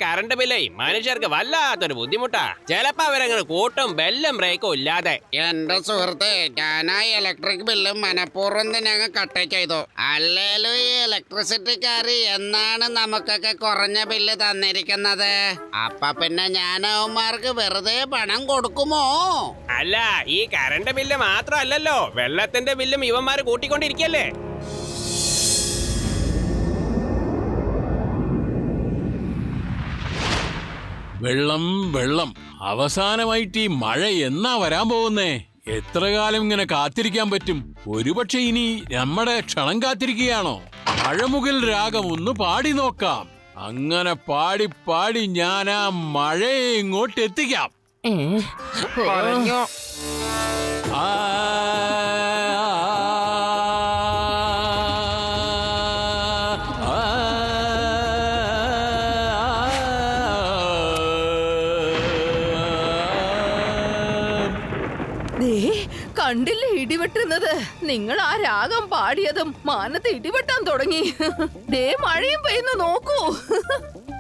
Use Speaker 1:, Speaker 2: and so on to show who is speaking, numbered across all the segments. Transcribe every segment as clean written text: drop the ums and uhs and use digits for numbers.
Speaker 1: Current ബില്ലേ മനുഷ്യർക്ക് വല്ലാത്തൊരു ബുദ്ധിമുട്ടാ. ചിലപ്പോ അവരങ്ങനെ കൂട്ടും ബെല്ലും ബ്രേക്കും ഇല്ലാതെ.
Speaker 2: എന്റെ സുഹൃത്തെ, ഞാൻ ആ ഇലക്ട്രിക് ബില്ല് മനഃപൂർവ്വം തന്നെ അങ്ങ് കട്ട് ചെയ്തു. അല്ലേലും ഈ ഇലക്ട്രിസിറ്റിക്കാര് എന്നാണ് നമുക്കൊക്കെ കുറഞ്ഞ ബില്ല് തന്നിരിക്കുന്നത്? അപ്പൊ പിന്നെ ഞാൻ അവന്മാർക്ക് വെറുതെ പണം കൊടുക്കുമോ?
Speaker 1: അല്ല, ഈ കറണ്ട് ബില്ല് മാത്രമല്ലല്ലോ, വെള്ളത്തിന്റെ ബില്ലും ഇവന്മാര് കൂട്ടിക്കൊണ്ടിരിക്കല്ലേ.
Speaker 3: വെള്ളം വെള്ളം, അവസാനമായിട്ട് ഈ മഴ എന്നാ വരാൻ പോകുന്നേ? എത്ര കാലം ഇങ്ങനെ കാത്തിരിക്കാൻ പറ്റും? ഒരുപക്ഷെ ഇനി നമ്മുടെ ക്ഷണം കാത്തിരിക്കുകയാണോ? മഴമുകിൽ രാഗം ഒന്ന് പാടി നോക്കാം. അങ്ങനെ പാടി പാടി ഞാൻ ആ മഴയെ ഇങ്ങോട്ട് എത്തിക്കാം. ആ
Speaker 4: കണ്ടില്ലേ ഇടിവെട്ടുന്നത്? നിങ്ങൾ ആ രാഗം പാടിയതും മാനത്ത് ഇടിവെട്ടാൻ തുടങ്ങി. ദേ മഴയും പെയ്യുന്നു, നോക്കൂ.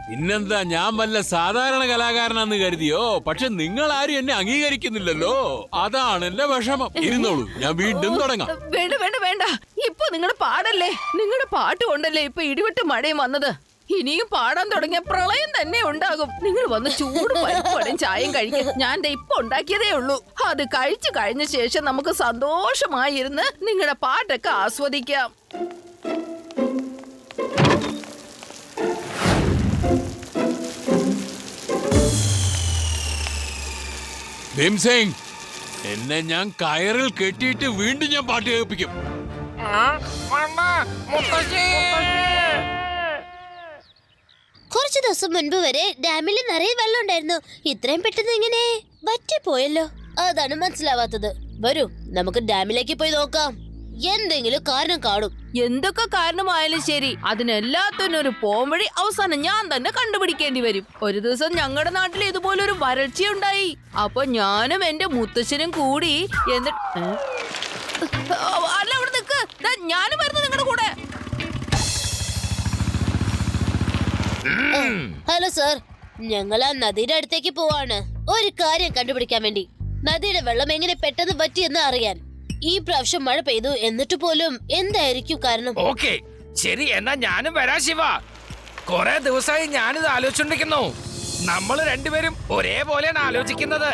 Speaker 3: പിന്നെന്താ, ഞാൻ വല്ല സാധാരണ കലാകാരനാന്ന് കരുതിയോ? പക്ഷെ നിങ്ങൾ ആരും എന്നെ അംഗീകരിക്കുന്നില്ലല്ലോ, അതാണ് എന്റെ വിഷമം. ഇരുന്നോളൂ, ഞാൻ വീണ്ടും തുടങ്ങാം.
Speaker 4: വേണ്ട വേണ്ട വേണ്ട, ഇപ്പൊ നിങ്ങൾ പാടല്ലേ. നിങ്ങളുടെ പാട്ട് കൊണ്ടല്ലേ ഇപ്പൊ ഇടിവെട്ട് മഴയും വന്നത്. ഇനിയും പാടാൻ തുടങ്ങിയ പ്രളയം തന്നെ ഉണ്ടാകും. നിങ്ങൾ വന്ന് ചൂട് പരിപ്പടയും ചായയും കഴിക്കും. ഞാൻ ഇപ്പൊ ഉണ്ടാക്കിയതേ ഉള്ളൂ. അത് കഴിച്ചു കഴിഞ്ഞ ശേഷം നമുക്ക് സന്തോഷമായിരുന്ന് നിങ്ങളുടെ പാട്ടൊക്കെ ആസ്വദിക്കാം.
Speaker 3: ഭീംസിംഗ്, എന്നെ ഞാൻ കയറിൽ കെട്ടിയിട്ട് വീണ്ടും ഞാൻ പാട്ട് കേൾപ്പിക്കും.
Speaker 5: കുറച്ചു ദിവസം മുൻപ് വരെ ഡാമിൽ നിറയെ വെള്ളം ഉണ്ടായിരുന്നു. ഇത്രയും പെട്ടെന്ന് ഇങ്ങനെ വറ്റിപ്പോയല്ലോ. അതാണ് മനസ്സിലാവാത്തത്. വരൂ, നമുക്ക് ഡാമിലേക്ക് പോയി നോക്കാം. എന്തെങ്കിലും കാരണം കാണും.
Speaker 4: എന്തൊക്കെ കാരണമായാലും ശരി, അതിനെല്ലാത്തിനും ഒരു പോംവഴി അവസാനം ഞാൻ തന്നെ കണ്ടുപിടിക്കേണ്ടി വരും. ഒരു ദിവസം ഞങ്ങളുടെ നാട്ടിൽ ഇതുപോലൊരു വരൾച്ചയുണ്ടായി. അപ്പൊ ഞാനും എന്റെ മുത്തശ്ശനും കൂടി അല്ല, അവിടെ നിക്ക്, ഞാനും വരുന്നു നിങ്ങളുടെ കൂടെ.
Speaker 5: ഹലോ സർ, ഞങ്ങൾ ആ നദിയുടെ അടുത്തേക്ക് പോവാണ് ഒരു കാര്യം കണ്ടുപിടിക്കാൻ വേണ്ടി. നദിയുടെ വെള്ളം എങ്ങനെ പെട്ടെന്ന് പറ്റിയെന്ന് അറിയാൻ. ഈ പ്രാവശ്യം മഴ പെയ്തു, എന്നിട്ട് പോലും എന്തായിരിക്കും കാരണം?
Speaker 6: ഓക്കെ, ശരി, എന്നാ ഞാനും വരാം ശിവ. കുറെ ദിവസമായി ഞാനിത് ആലോചിച്ചോണ്ടിരിക്കുന്നു. നമ്മൾ രണ്ടുപേരും ഒരേപോലെയാണ് ആലോചിക്കുന്നത്.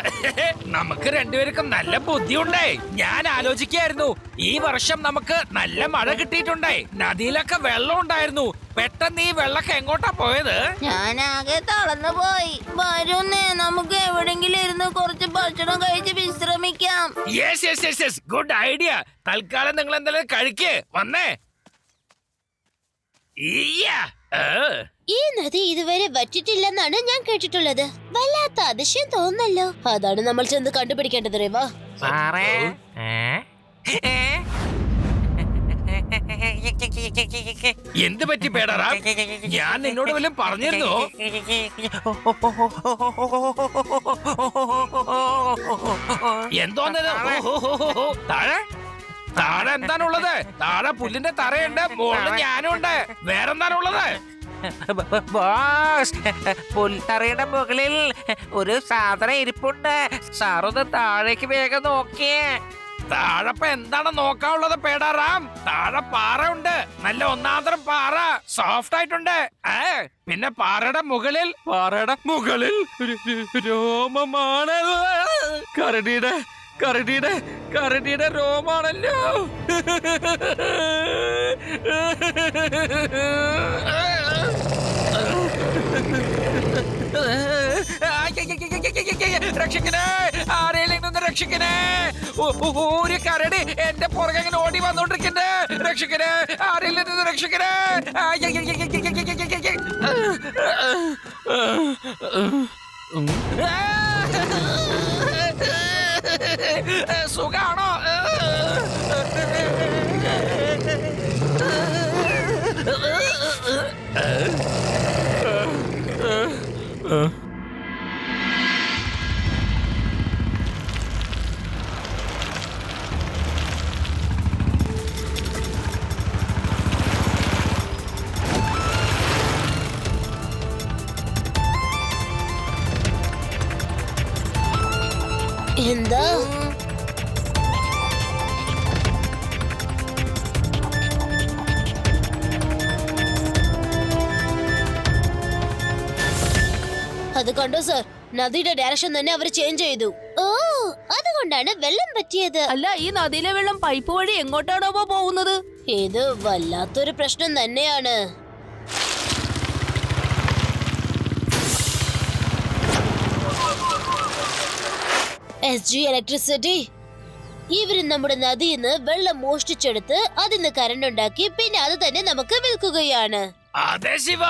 Speaker 6: നമുക്ക് രണ്ടുപേർക്കും നല്ല ബുദ്ധിയുണ്ടേ. ഞാൻ ആലോചിക്കായിരുന്നു, ഈ വർഷം നമുക്ക് നല്ല മഴ കിട്ടിയിട്ടുണ്ടേ. നദിയിലൊക്കെ വെള്ളം ഉണ്ടായിരുന്നു. പെട്ടെന്ന് ഈ വെള്ളമൊക്കെ എങ്ങോട്ടാ പോയത്?
Speaker 5: ഞാനാകെ തളർന്നു പോയി. വരുന്നേ, നമുക്ക് എവിടെങ്കിലും ഇരുന്ന് കുറച്ച് ഭക്ഷണം കഴിച്ച് വിശ്രമിക്കാം.
Speaker 6: Yes yes yes yes, good idea. തൽക്കാലം നിങ്ങൾ എന്തെങ്കിലും കഴിക്കേ. വന്നേ.
Speaker 5: ഈ നദി ഇതുവരെ വറ്റിട്ടില്ലെന്നാണ് ഞാൻ കേട്ടിട്ടുള്ളത്. വല്ലാത്ത അതിശയം തോന്നല്ലോ. അതാണ് നമ്മൾ ചെന്ന് കണ്ടുപിടിക്കേണ്ടത്. രേവാ,
Speaker 6: എന്ത് പറ്റി പേടറാ? ഞാൻ നിന്നോട് വല്ലതും പറഞ്ഞിരുന്നോ? എന്തോന്നത്? താഴെ താഴെ എന്താണുള്ളത്? താഴെ പുല്ലിന്റെ തറയുണ്ട്, മുകളിൽ ഞാനും ഉണ്ട്. വേറെന്താണുള്ളത്?
Speaker 7: പുൽത്തറയുടെ മുകളിൽ ഒരു സാധനം ഇരിപ്പുണ്ട്. സാറൊന്ന് താഴേക്ക് വേഗം നോക്കിയേ.
Speaker 6: താഴെപ്പ എന്താണ് നോക്കാനുള്ളത് പേടാറാം? താഴെ പാറ ഉണ്ട്, നല്ല ഒന്നാന്തരം പാറ, സോഫ്റ്റ് ആയിട്ടുണ്ട്. പിന്നെ പാറയുടെ മുകളിൽ രോമമാണ്. കരടിയുടെ രോമാണല്ലോ. രക്ഷിക്കണേ, ആരെങ്കിലും നിന്ന് രക്ഷിക്കണേ. ഒരു കരടി എന്റെ പുറകെ ഇങ്ങനെ ഓടി വന്നോണ്ടിരിക്കണ്ടേ. രക്ഷിക്കണേ, ആരെങ്കിലും നിന്ന് രക്ഷിക്കണേ. സുഖാണോ?
Speaker 5: എന്താ അത് കണ്ടോ സർ, നദിയുടെ ഡയറക്ഷൻ തന്നെ അവർ ചേഞ്ച് ചെയ്തു. ഓ, അതുകൊണ്ടാണ് വെള്ളം പറ്റിയത്.
Speaker 4: അല്ല, ഈ നദിയിലെ വെള്ളം പൈപ്പ് വഴി എങ്ങോട്ടാണോ പോകുന്നത്?
Speaker 5: ഇത് വല്ലാത്തൊരു പ്രശ്നം തന്നെയാണ്. SG ഇലക്ട്രിസിറ്റി, ഇവര് നമ്മുടെ നദിയിൽ നിന്ന് വെള്ളം മോഷ്ടിച്ചെടുത്ത് അതിന്ന് കറണ്ട് ഉണ്ടാക്കി പിന്നെ അത് തന്നെ നമുക്ക് വിൽക്കുകയാണ്.
Speaker 6: അതെ ശിവ,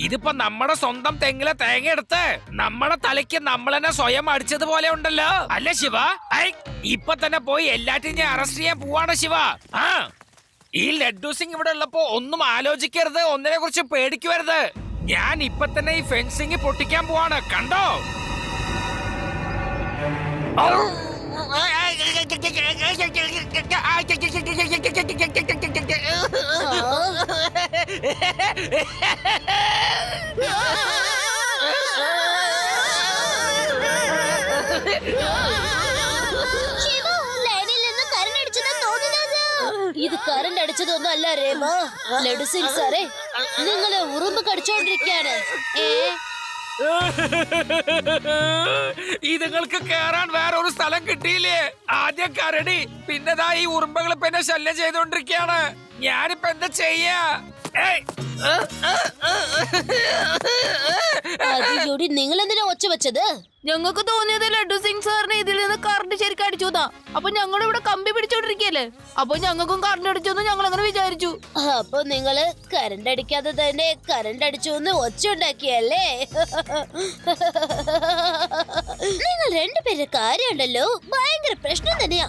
Speaker 6: ഇതിപ്പോ നമ്മുടെ സ്വന്തം തെങ്ങിലെ തേങ്ങ എടുത്ത് നമ്മുടെ തലയ്ക്ക് നമ്മൾ തന്നെ സ്വയം അടിച്ചതുപോലെ ഉണ്ടല്ലോ, അല്ലേ ശിവ? ഇപ്പൊ തന്നെ പോയി എല്ലാറ്റിനെയും അറസ്റ്റ് ചെയ്യാൻ പോവാണ് ശിവ. ആ, ഈ ലഡ്ഡു സിംഗ് ഇവിടെ ഉള്ളപ്പോ ഒന്നും ആലോചിക്കരുത്, ഒന്നിനെ കുറിച്ച് പേടിക്കുവരുത്. ഞാൻ ഇപ്പൊ തന്നെ ഈ ഫെൻസിങ് പൊട്ടിക്കാൻ പോവാണ്, കണ്ടോ?
Speaker 5: ഇത് കറണ്ട് അടിച്ചതൊന്നും അല്ല രേമ. ലഡു സിംഗ് സാറേ, നിങ്ങള് ഉറുമ്പ് കടിച്ചോണ്ടിരിക്കാണ്.
Speaker 6: ഇതുങ്ങൾക്ക് കേറാൻ വേറെ ഒരു സ്ഥലം കിട്ടിയില്ലേ? ആദ്യം കരടി, പിന്നെതാ ഈ ഉറുമ്പകൾ പിന്നെ ശല്യം ചെയ്തോണ്ടിരിക്കയാണ്. ഞാനിപ്പോ എന്താ ചെയ്യാ?
Speaker 5: ജോഡി, നിങ്ങൾ എന്തിനാ ഒച്ച വെച്ചത്?
Speaker 4: ഞങ്ങൾക്ക് തോന്നിയത് ലഡ്ഡു സിംഗ് സാറിന് ഇതിൽ നിന്ന് കറണ്ട് ശരിക്കും അടിച്ചുതാ. അപ്പൊ ഞങ്ങൾ ഇവിടെ കമ്പി പിടിച്ചോണ്ടിരിക്കല്ലേ, അപ്പൊ ഞങ്ങൾക്കും കറണ്ട് അടിച്ചെന്ന് ഞങ്ങൾ അങ്ങനെ വിചാരിച്ചു.
Speaker 5: അപ്പൊ നിങ്ങള് കറണ്ട് അടിക്കാതെ തന്നെ കറണ്ട് അടിച്ചു എന്ന് ഒച്ച ഉണ്ടാക്കിയല്ലേ? നിങ്ങൾ രണ്ടുപേരുടെ കാര്യമുണ്ടല്ലോ ഭയങ്കര പ്രശ്നം തന്നെയാ.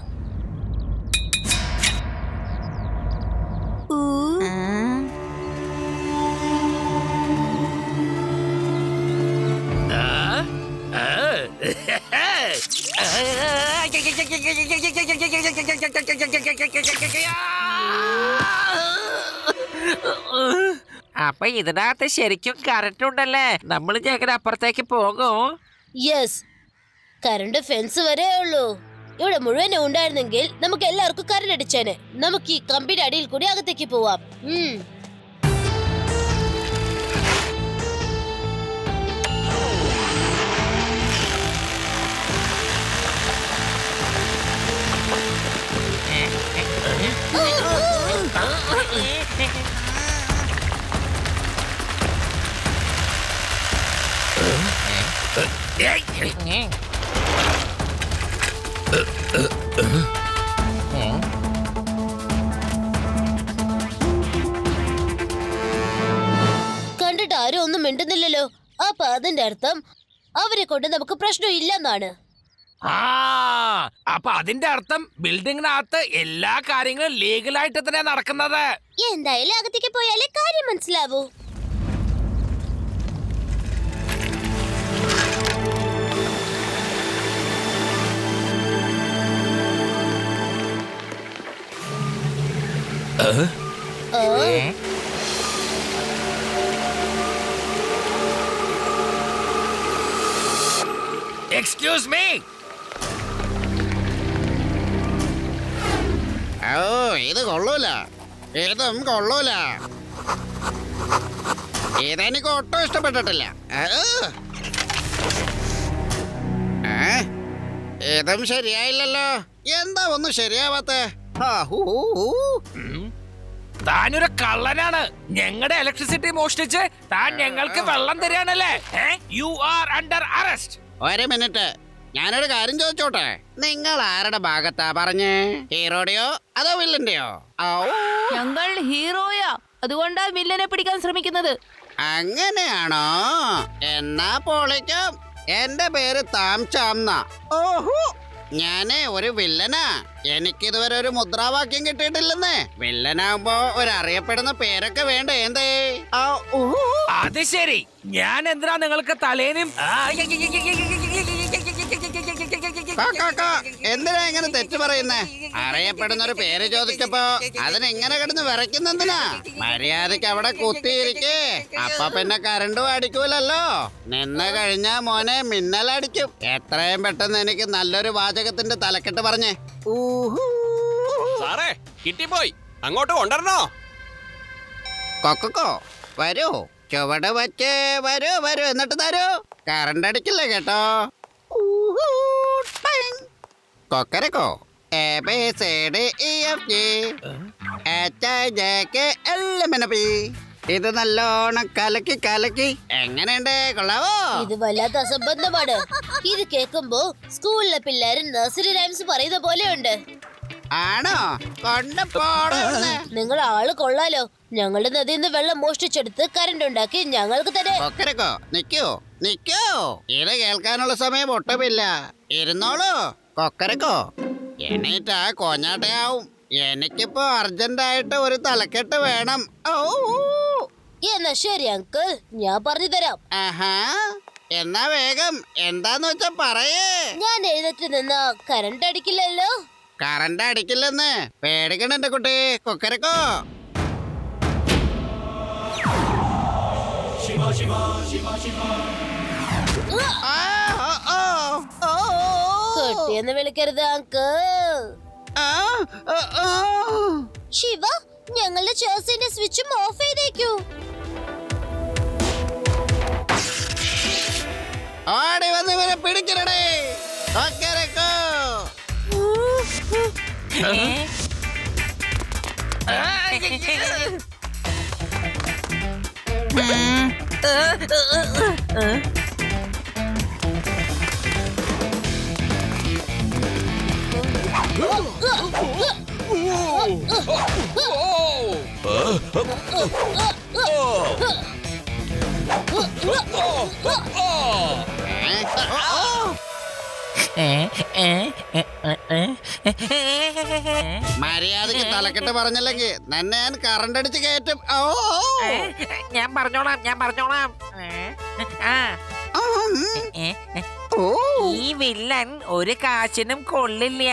Speaker 7: അപ്പൊ ഇതിനകത്ത് ശരിക്കും കറണ്ട് ഉണ്ടല്ലേ? നമ്മൾ ഞങ്ങനെ അപ്പുറത്തേക്ക് പോകും.
Speaker 5: യെസ്, കറണ്ട് ഫെൻസ് വരെ ഉള്ളൂ. ഇവിടെ മുഴുവൻ ഉണ്ടായിരുന്നെങ്കിൽ നമുക്ക് എല്ലാവർക്കും കറണ്ട് അടിച്ചേനെ. നമുക്ക് ഈ കമ്പിയുടെ അടിയിൽ കൂടി അകത്തേക്ക് പോവാം. കണ്ടിട്ട് ആരും ഒന്നും മിണ്ടുന്നില്ലല്ലോ. അപ്പൊ അതിന്റെ അർത്ഥം അവരെ കൊണ്ട് നമുക്ക് പ്രശ്നം ഇല്ലെന്നാണ്.
Speaker 6: അപ്പൊ അതിന്റെ അർത്ഥം ബിൽഡിങ്ങിനകത്ത് എല്ലാ കാര്യങ്ങളും ലീഗലായിട്ട് തന്നെ നടക്കുന്നത്.
Speaker 5: എന്തായാലും അകത്തേക്ക് പോയാലേ കാര്യം മനസ്സിലാവൂ.
Speaker 6: Excuse me.
Speaker 2: ഓ, ഇത് കൊള്ളൂല, ഇതും കൊള്ളൂല. ഇതെനിക്ക് ഒട്ടും ഇഷ്ടപ്പെട്ടിട്ടില്ല. ഇതും ശരിയായില്ലല്ലോ. എന്താ ഒന്നും ശരിയാവാത്തെ?
Speaker 6: താനൊരു കള്ളനാണ്. ഞങ്ങളുടെ ഇലക്ട്രിസിറ്റി മോഷ്ടിച്ച് താൻ ഞങ്ങൾക്ക് വെള്ളം തരാണല്ലേ? You are under arrest.
Speaker 2: ഒരു മിനിറ്റ്, ഞാനൊരു കാര്യം ചോദിച്ചോട്ടെ. നിങ്ങൾ ആരുടെ ഭാഗത്താ പറഞ്ഞേ? ഹീറോയുടെയോ അതോ വില്ലന്റെയോ?
Speaker 4: ഞങ്ങൾ ഹീറോയാ, അതുകൊണ്ടാ വില്ലനെ പിടിക്കാൻ ശ്രമിക്കുന്നത്.
Speaker 2: അങ്ങനെയാണോ? എന്നാ പൊളിക്കാം. എന്റെ പേര് താംചാംന. ഓഹോ, ഞാനേ ഒരു വില്ലനാ. എനിക്കിതുവരെ ഒരു മുദ്രാവാക്യം കിട്ടിയിട്ടില്ലെന്നേ. വില്ലനാകുമ്പോ ഒരു അറിയപ്പെടുന്ന പേരൊക്കെ വേണ്ടേ? എന്തേ?
Speaker 6: അത് ശരി. ഞാൻ എന്തിനാ നിങ്ങൾക്ക് തലേനും
Speaker 2: എന്തിനാ ഇങ്ങനെ തെറ്റ് പറയുന്നേ? അറിയപ്പെടുന്ന ഒരു പേര് ചോദിച്ചപ്പോ അതിനെങ്ങനെ കിടന്ന് വിറയ്ക്കുന്നെന്തിനാ? മര്യാദക്ക് അവിടെ കുത്തിയിരിക്കേ. അപ്പൊ പിന്നെ കറണ്ടും അടിക്കൂലല്ലോ. നിന്ന് കഴിഞ്ഞാ മോനെ മിന്നലടിക്കും. എത്രയും പെട്ടെന്ന് എനിക്ക് നല്ലൊരു വാചകത്തിന്റെ തലക്കെട്ട് പറഞ്ഞേ.
Speaker 1: സാറേ കിട്ടിപ്പോയി, അങ്ങോട്ട് കൊണ്ടുവരണോ?
Speaker 2: കൊക്കോ വരൂ, ചുവട് വച്ച് വരൂ വരൂ, എന്നിട്ട് തരൂ. കറണ്ട് അടിക്കില്ല കേട്ടോ. കൊക്കരക്കോ ഇത് നല്ലോണം കലക്കി കലക്കി. എങ്ങനെയുണ്ട്, കൊള്ളാവോ?
Speaker 5: ഇത് വല്ലാത്ത അസംബന്ധമാണ്. ഇത് കേൾക്കുമ്പോ സ്കൂളിലെ പിള്ളേര് നഴ്സറി റൈംസ് പറയുന്ന പോലെയുണ്ട്.
Speaker 2: ആണോ? കൊണ്ടുപോടോ.
Speaker 5: നിങ്ങൾ ആള് കൊള്ളാലോ. ഞങ്ങളുടെ നദിയിൽ നിന്ന് വെള്ളം മോഷ്ടിച്ചെടുത്ത് കറണ്ട് ഉണ്ടാക്കി ഞങ്ങൾക്ക് തന്നെ.
Speaker 2: കൊക്കരക്കോ നിക്കൂ നിക്കൂ, ഇത് കേൾക്കാനുള്ള സമയം ഒട്ടുമില്ല. ഇരുന്നോളൂ കൊക്കരക്കോ. എണീറ്റാ കോഞ്ഞാട്ടയാവും. എനിക്കിപ്പോ അർജന്റായിട്ട് ഒരു തലക്കെട്ട് വേണം.
Speaker 5: എന്നാ ശരി അങ്കിൾ, ഞാൻ പറഞ്ഞു തരാം.
Speaker 2: ആഹാ, എന്നാ വേഗം എന്താന്ന് വെച്ചാ പറയേ.
Speaker 5: ഞാൻ എഴുന്നേറ്റ് നിന്നാ കറണ്ട് അടിക്കില്ലല്ലോ.
Speaker 2: കറണ്ട് അടിക്കില്ലെന്ന് പേടിക്കണ എന്റെ കുട്ടി. കൊക്കരക്കോ
Speaker 5: കെട്ടിയെന്ന് വിളിക്കരുത് അങ്കിൾ. ശിവ, ഞങ്ങളുടെ ചേഴ്സിന്റെ സ്വിച്ചും ഓഫ് ചെയ്തേക്കൂ.
Speaker 2: ഓടി വന്ന് ഇവരെ പിടിക്കണേ. കൊക്കരക്കോ മര്യാദക്ക് തലക്കെട്ട് പറഞ്ഞില്ലെങ്കിൽ നിന്നെ ഞാൻ കറണ്ട് അടിച്ച് കയറ്റും.
Speaker 7: ഞാൻ പറഞ്ഞോളാം, ഞാൻ പറഞ്ഞോളാം. ഈ വില്ലൻ ഒരു കാശിനും കൊള്ളില്ല.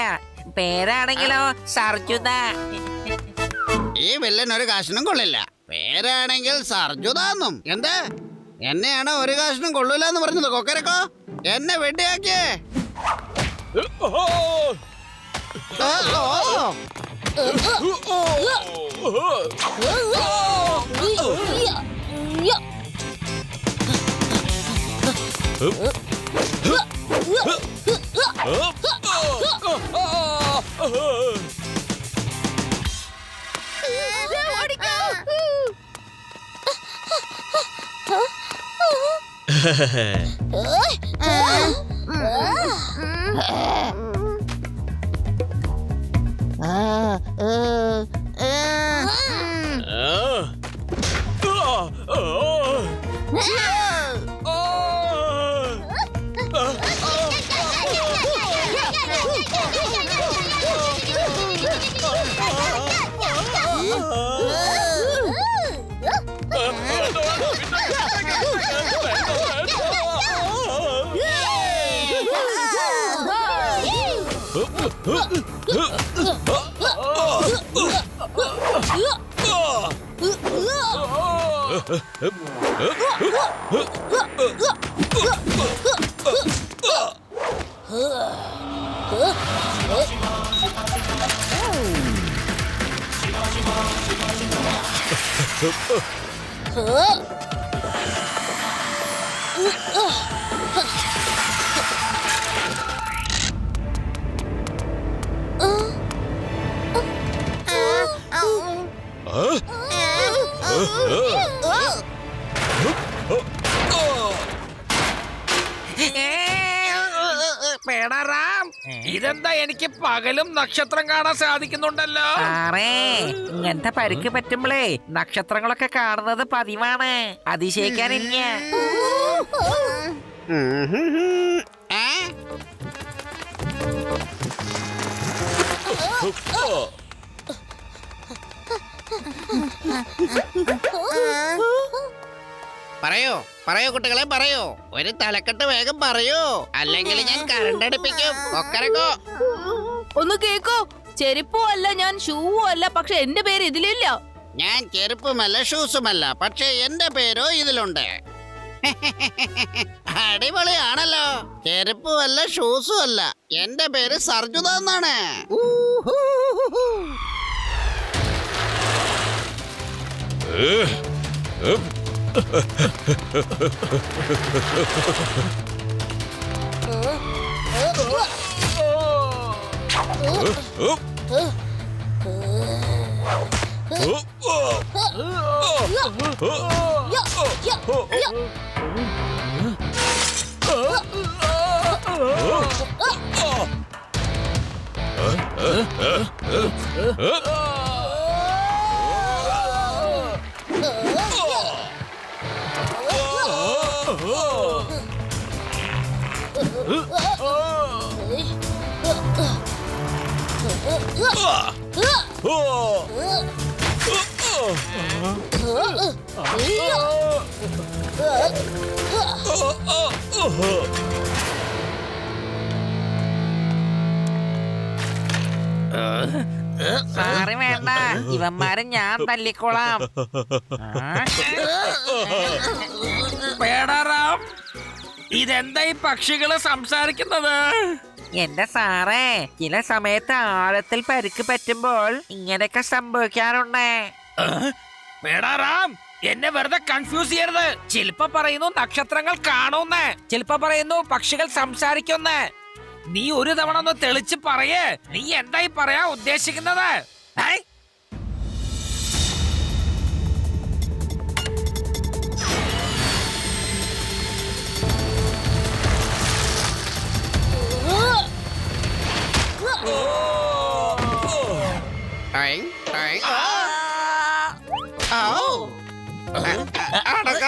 Speaker 7: പേരാണെങ്കിലോ സർജുദ.
Speaker 2: ഈ വില്ലൻ ഒരു കാശിനും കൊള്ളില്ല. പേരാണെങ്കിൽ സർജുതാന്നും. എന്താ എന്നെയാണോ ഒരു കാശിനും കൊള്ളൂല എന്ന് പറഞ്ഞത്? കൊക്കരക്കോ എന്നെ വെട്ടിയാക്കിയേ.
Speaker 7: പേടാറാം,
Speaker 6: ഇതെന്താ എനിക്ക് പകലും നക്ഷത്രം കാണാൻ സാധിക്കുന്നുണ്ടല്ലോ?
Speaker 7: സാറേ, ഇങ്ങനത്തെ പരിക്ക് പറ്റുമ്പളേ നക്ഷത്രങ്ങളൊക്കെ കാണുന്നത് പതിവാണ്. അതിശയിക്കാനില്ല.
Speaker 2: പറയൂ പറയൂ കുട്ടികളെ പറയൂ. ഒരു തലക്കെട്ട് വേഗം പറയൂ, അല്ലെങ്കിൽ ഞാൻ കറണ്ട് അടുപ്പിക്കും. കൊക്കരക്കോ.
Speaker 4: ഒന്ന് കേക്കോ, ചെരുപ്പും അല്ല ഞാൻ, ഷൂവും അല്ല, പക്ഷെ എന്റെ പേര് ഇതിലില്ല.
Speaker 2: ഞാൻ ചെരുപ്പുമല്ല ഷൂസുമല്ല, പക്ഷെ എന്റെ പേരോ ഇതിലുണ്ട്. അടിപൊളിയാണല്ലോ. ചെരുപ്പുമല്ല ഷൂസും അല്ല, എന്റെ പേര് സർജുദ എന്നാണ്.
Speaker 7: സാറി വേണ്ട, ഇവന്മാരെ ഞാൻ തല്ലിക്കോളാം.
Speaker 6: പേടാറാം, ഇതെന്താ ഈ പക്ഷികള് സംസാരിക്കുന്നത്?
Speaker 7: എന്റെ സാറേ, ചില സമയത്ത് ആഴത്തിൽ പരിക്ക് പറ്റുമ്പോൾ ഇങ്ങനെയൊക്കെ സംഭവിക്കാറുണ്ട്.
Speaker 6: പേടാറാം, എന്നെ വെറുതെ കൺഫ്യൂസ് ചെയ്യരുത്. ചിലപ്പോ പറയുന്നു നക്ഷത്രങ്ങൾ കാണൂന്ന്, ചിലപ്പോ പറയുന്നു പക്ഷികൾ സംസാരിക്കുന്ന്. നീ ഒരു തവണ ഒന്ന് തെളിച്ച് പറയേ, നീ എന്തായി പറയാ ഉദ്ദേശിക്കുന്നത്? ഏയ്?
Speaker 2: Time, time. അടക്ക,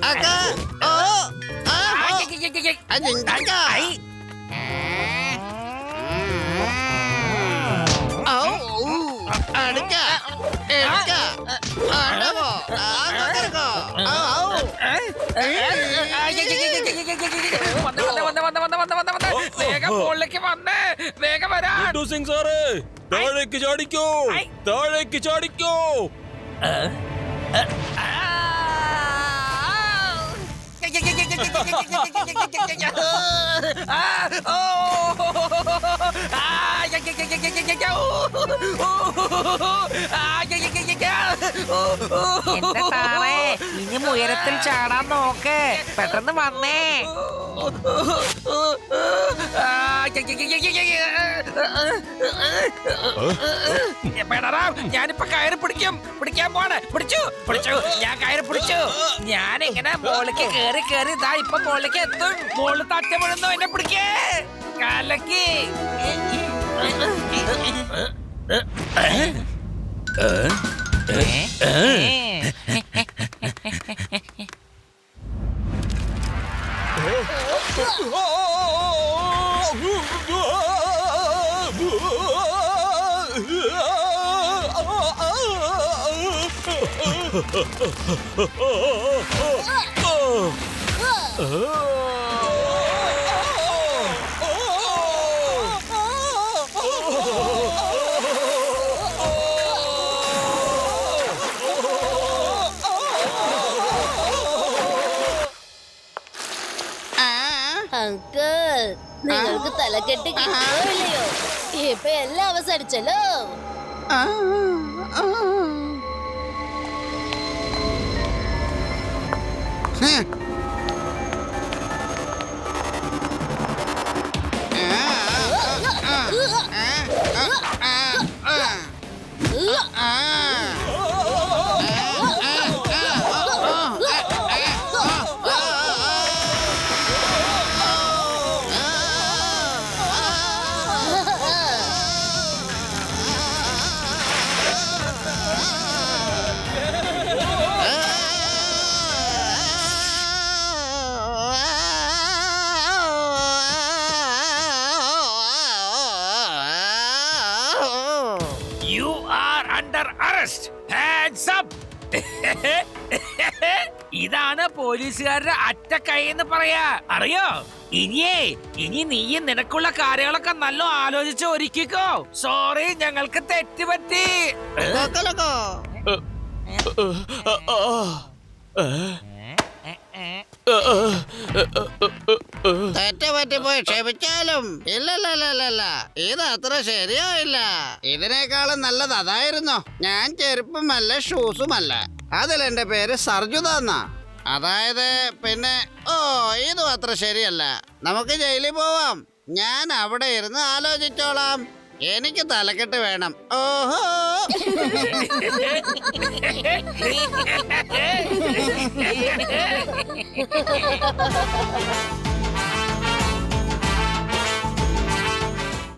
Speaker 2: അക്ക, ഓ, ആ,
Speaker 6: ആയ്,
Speaker 2: ഓ.
Speaker 6: ആയ്, ആയ്, ആയ്.
Speaker 2: അജിങ്ക.
Speaker 6: ആയ്.
Speaker 2: അടുക്ക, എടുക്ക, അടവോ, ആ, കൊക്കരക്കോ. ഔ, ഔ.
Speaker 6: വേഗം മുകളിലേക്ക് വന്ന്, വേഗം വരാൻ.
Speaker 1: സിംഗ് സാറേ, താഴേക്ക് ചാടിക്കോ, താഴേക്ക് ചാടിക്കോ.
Speaker 7: എന്റെ സാറേ, ഇനി ഉയരത്തിൽ ചാടാൻ നോക്ക്, പെട്ടെന്ന് വന്നേ.
Speaker 6: ഞാനിപ്പോ കയറി പിടിക്കാൻ പോണ്. പിടിച്ചു, ഞാൻ കയറി പിടിച്ചു. ഞാൻ എങ്ങനെ മോളിലേക്ക് കേറി ഇതാ ഇപ്പൊ മോളിലേക്ക് എത്തും. മോള് തട്ട വീഴുന്നു, എന്നെ പിടിക്കേ. കലക്കി.
Speaker 5: അങ്കിൾ, നിങ്ങൾക്ക് തലക്കെട്ട് കിട്ടിയോ ഇല്ലയോ? ഇപ്പൊ എല്ലാം അവസാനിച്ചല്ലോ.
Speaker 2: ആ, ആ. ഹ്.
Speaker 6: ഇതാണ് പോലീസുകാരുടെ അറ്റക്കൈ എന്ന് പറയാ. അറിയോ? ഇനി നീയും നിനക്കുള്ള കാര്യങ്ങളൊക്കെ നല്ല ആലോചിച്ച് ഒരുക്കിക്കോ. സോറി, ഞങ്ങൾക്ക് തെറ്റുപറ്റി.
Speaker 2: കൊക്കലക്കോ. തെറ്റ് പറ്റിപ്പോയി ക്ഷമിച്ചാലും ഇല്ലല്ല ഇത് അത്ര ശരിയായില്ല. ഇതിനേക്കാളും നല്ലത് അതായിരുന്നു. ഞാൻ ചെരുപ്പുമല്ല ഷൂസുമല്ല. അതിലെന്റെ പേര് സർജുത എന്നാ. അതായത് പിന്നെ ഇതും അത്ര ശരിയല്ല. നമുക്ക് ജയിലിൽ പോവാം. ഞാൻ അവിടെ ഇരുന്ന് ആലോചിച്ചോളാം. എനിക്ക് തലക്കെട്ട് വേണം. ഓഹോ